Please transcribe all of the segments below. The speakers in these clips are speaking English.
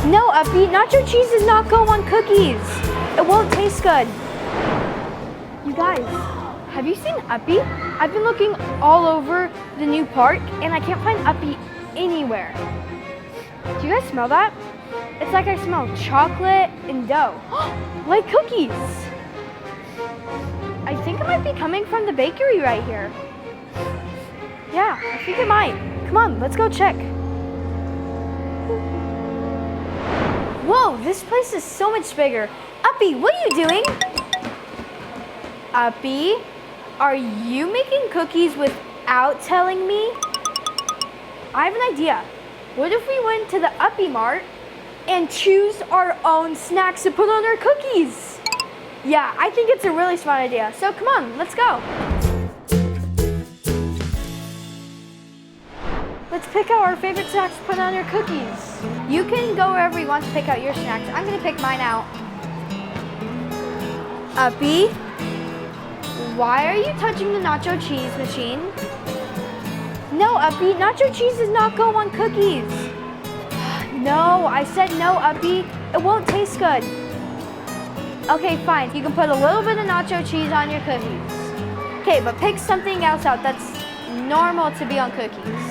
No, Uppie, nacho cheese does not go on cookies. It won't taste good. You guys, have you seen Uppie? I've been looking all over the new park and I can't find Uppie anywhere. Do you guys smell that? It's like I smell chocolate and dough, like cookies. I think it might be coming from the bakery right here. Yeah, I think it might. Come on, let's go check. Whoa, this place is so much bigger. Uppie, what are you doing? Uppie, are you making cookies without telling me? I have an idea. What if we went to the Uppie Mart and choose our own snacks to put on our cookies? Yeah, I think it's a really smart idea. So come on, let's go. Let's pick out our favorite snacks to put on our cookies. You can go wherever you want to pick out your snacks. I'm gonna pick mine out. Uppie, why are you touching the nacho cheese machine? No, Uppie, nacho cheese does not go on cookies. No, I said no, Uppie. It won't taste good. Okay, fine. You can put a little bit of nacho cheese on your cookies. Okay, but pick something else out that's normal to be on cookies.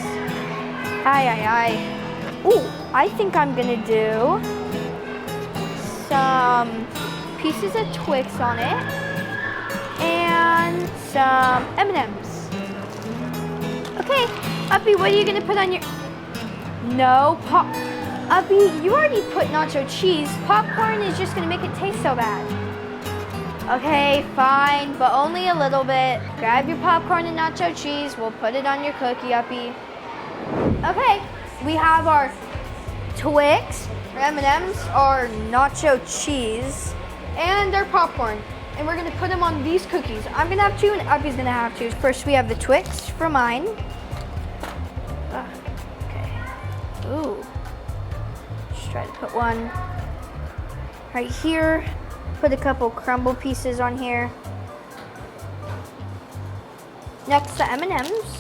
Ooh, I think I'm gonna do some pieces of Twix on it and some M&Ms. Okay, Uppie, what are you gonna put on your... No, Uppie, you already put nacho cheese. Popcorn is just gonna make it taste so bad. Okay, fine, but only a little bit. Grab your popcorn and nacho cheese. We'll put it on your cookie, Uppie. Okay, we have our Twix, our M&Ms, our nacho cheese, and our popcorn. And we're gonna put them on these cookies. I'm gonna have two and Uppie's gonna have two. First we have the Twix for mine. Okay, ooh. Let's try to put one right here. Put a couple crumble pieces on here. Next, the M&Ms.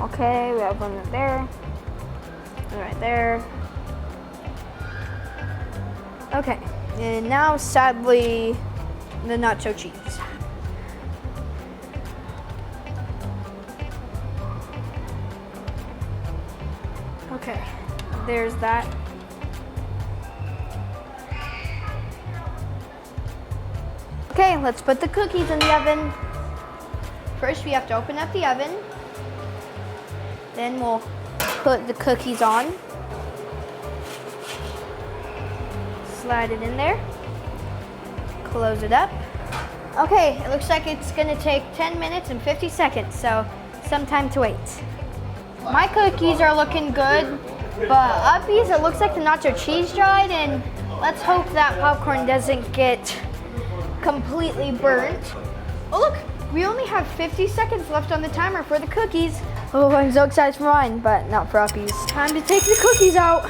Okay, we have one right there, one right there. Okay, and now sadly, the nacho cheese. Okay, there's that. Okay, let's put the cookies in the oven. First, we have to open up the oven. Then we'll put the cookies on. Slide it in there. Close it up. Okay, it looks like it's gonna take 10 minutes and 50 seconds, so some time to wait. My cookies are looking good, but Uppie's, it looks like the nacho cheese dried, and let's hope that popcorn doesn't get completely burnt. Oh look, we only have 50 seconds left on the timer for the cookies. Oh, I'm so excited for mine, but not for Uppie's. Time to take the cookies out.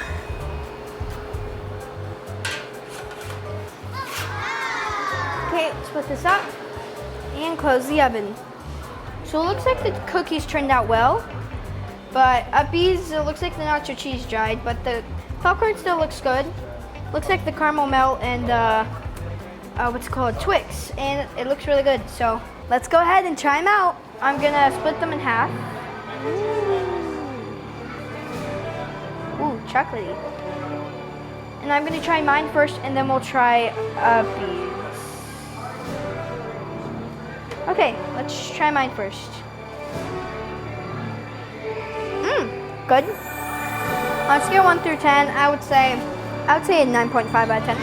Okay, let's put this up and close the oven. So it looks like the cookies turned out well, but Uppie's, it looks like the nacho cheese dried, but the popcorn still looks good. Looks like the caramel melt and what's it called, Twix, and it looks really good. So let's go ahead and try them out. I'm gonna split them in half. Ooh, chocolatey. And I'm gonna try mine first, and then we'll try Uppie's. Okay, let's try mine first. Good. On a scale 1 through 10, I would say a 9.5 out of 10.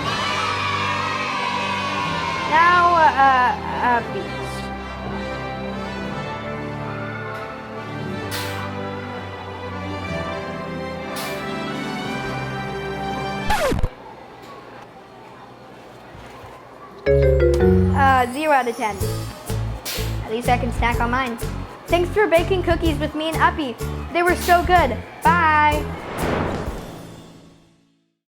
Now, Uppie's. Zero out of 10. At least I can snack on mine. Thanks for baking cookies with me and Uppie. They were so good. Bye.